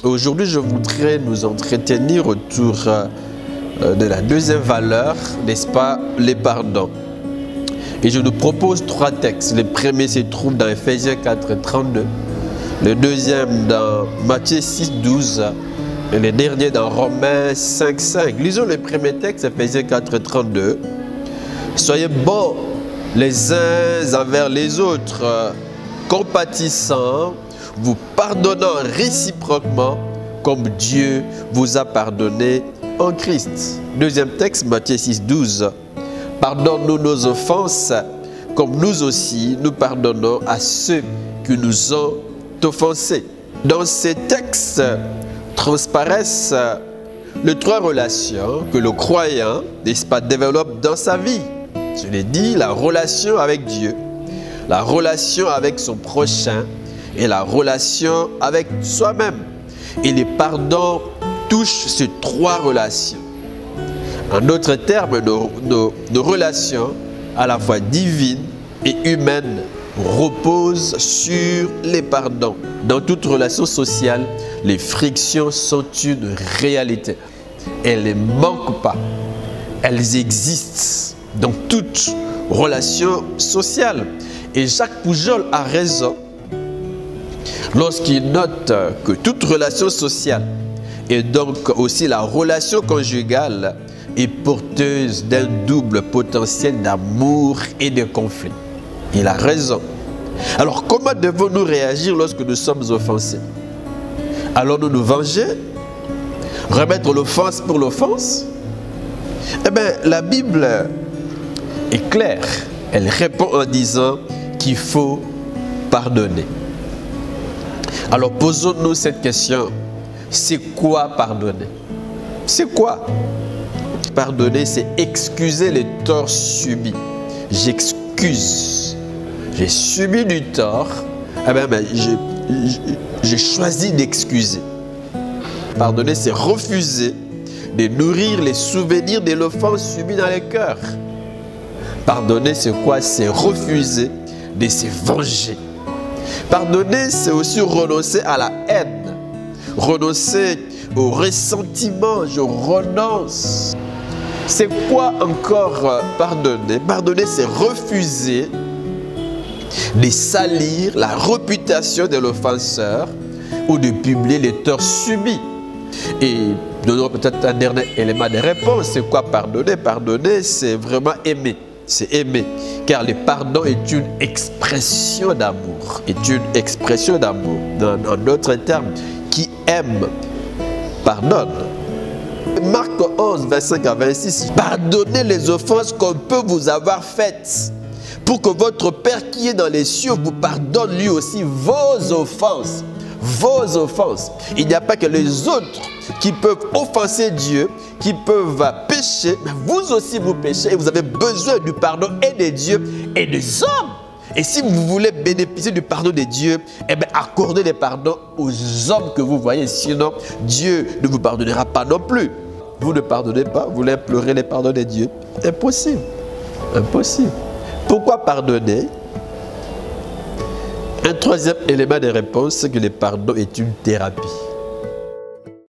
Aujourd'hui, je voudrais nous entretenir autour de la deuxième valeur, n'est-ce pas, les pardons. Et je nous propose trois textes. Le premier se trouve dans Ephésiens 4, 32. Le deuxième dans Matthieu 6, 12. Et le dernier dans Romains 5, 5. Lisons le premier texte, Ephésiens 4, 32. Soyez bons les uns envers les autres, compatissants, vous pardonnant réciproquement, comme Dieu vous a pardonné en Christ. Deuxième texte, Matthieu 6, 12. Pardonne-nous nos offenses, comme nous aussi nous pardonnons à ceux qui nous ont offensés. Dans ces textes transparaissent les trois relations que le croyant, n'est-ce pas, développe dans sa vie. Je l'ai dit, la relation avec Dieu, la relation avec son prochain et la relation avec soi-même. Et les pardons touchent ces trois relations. En d'autres termes, nos relations, à la fois divines et humaines, reposent sur les pardons. Dans toute relation sociale, les frictions sont une réalité. Elles ne manquent pas. Elles existent dans toute relation sociale. Et Jacques Poujol a raison lorsqu'il note que toute relation sociale, et donc aussi la relation conjugale, est porteuse d'un double potentiel d'amour et de conflit. Il a raison. Alors comment devons-nous réagir lorsque nous sommes offensés? Allons-nous nous venger? Remettre l'offense pour l'offense? Eh bien, la Bible est claire. Elle répond en disant qu'il faut pardonner. Alors posons-nous cette question. C'est quoi pardonner? C'est quoi? Pardonner, c'est excuser les torts subis. J'excuse. J'ai subi du tort. Eh bien, j'ai choisi d'excuser. Pardonner, c'est refuser de nourrir les souvenirs de l'offense subie dans les cœurs. Pardonner, c'est quoi? C'est refuser de se venger. Pardonner, c'est aussi renoncer à la haine. Renoncer au ressentiment. Je renonce. C'est quoi encore pardonner? Pardonner, c'est refuser de salir la réputation de l'offenseur ou de publier les torts subis. Et nous aurons peut-être un dernier élément de réponse. C'est quoi pardonner? Pardonner, c'est vraiment aimer. C'est aimer. Car le pardon est une expression d'amour. Est une expression d'amour. En d'autres termes, qui aime, pardonne. Marc 11, 25 à 26. Pardonnez les offenses qu'on peut vous avoir faites, pour que votre Père qui est dans les cieux vous pardonne lui aussi vos offenses. Vos offenses. Il n'y a pas que les autres qui peuvent offenser Dieu, qui peuvent pécher, mais vous aussi vous péchez et vous avez besoin du pardon et de Dieu et des hommes. Et si vous voulez bénéficier du pardon de Dieu, eh bien accordez les pardons aux hommes que vous voyez, sinon Dieu ne vous pardonnera pas non plus. Vous ne pardonnez pas, vous voulez implorer les pardons de Dieu. Impossible. Impossible. Pourquoi pardonner? Un troisième élément de réponse, c'est que le pardon est une thérapie.